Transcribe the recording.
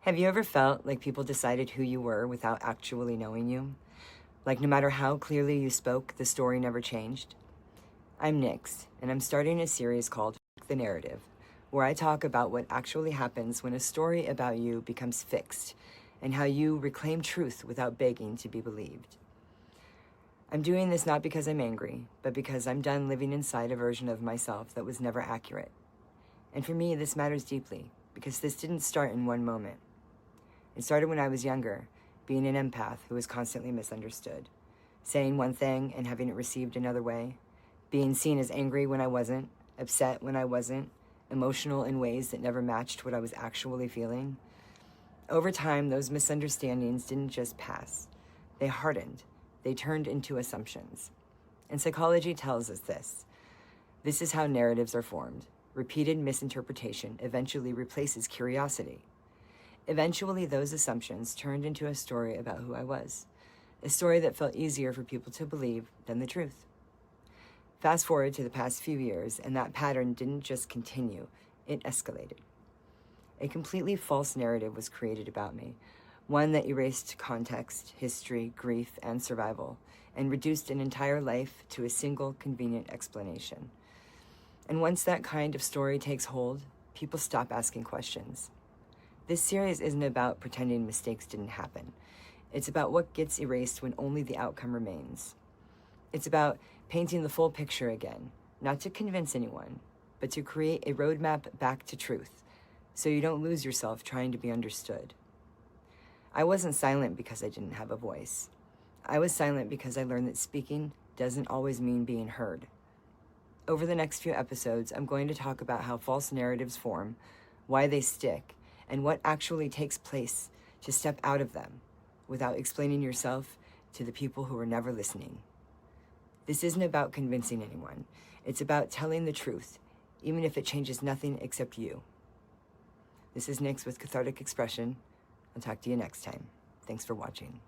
Have you ever felt like people decided who you were without actually knowing you? Like no matter how clearly you spoke, the story never changed? I'm Nix, and I'm starting a series called Fu the Narrative, where I talk about what actually happens when a story about you becomes fixed, and how you reclaim truth without begging to be believed. I'm doing this not because I'm angry, but because I'm done living inside a version of myself that was never accurate. And for me, this matters deeply, because this didn't start in one moment. It started when I was younger, being an empath who was constantly misunderstood, saying one thing and having it received another way, being seen as angry when I wasn't, upset when I wasn't, emotional in ways that never matched what I was actually feeling. Over time, those misunderstandings didn't just pass. They hardened. They turned into assumptions. And psychology tells us this. This is how narratives are formed. Repeated misinterpretation eventually replaces curiosity. Eventually, those assumptions turned into a story about who I was, a story that felt easier for people to believe than the truth. Fast forward to the past few years, and that pattern didn't just continue, it escalated. A completely false narrative was created about me, one that erased context, history, grief, and survival, and reduced an entire life to a single convenient explanation. And once that kind of story takes hold, people stop asking questions. This series isn't about pretending mistakes didn't happen. It's about what gets erased when only the outcome remains. It's about painting the full picture again, not to convince anyone, but to create a roadmap back to truth, so you don't lose yourself trying to be understood. I wasn't silent because I didn't have a voice. I was silent because I learned that speaking doesn't always mean being heard. Over the next few episodes, I'm going to talk about how false narratives form, why they stick, and what actually takes place to step out of them without explaining yourself to the people who are never listening. This isn't about convincing anyone. It's about telling the truth, even if it changes nothing except you. This is Nix with Cathartic Expression. I'll talk to you next time. Thanks for watching.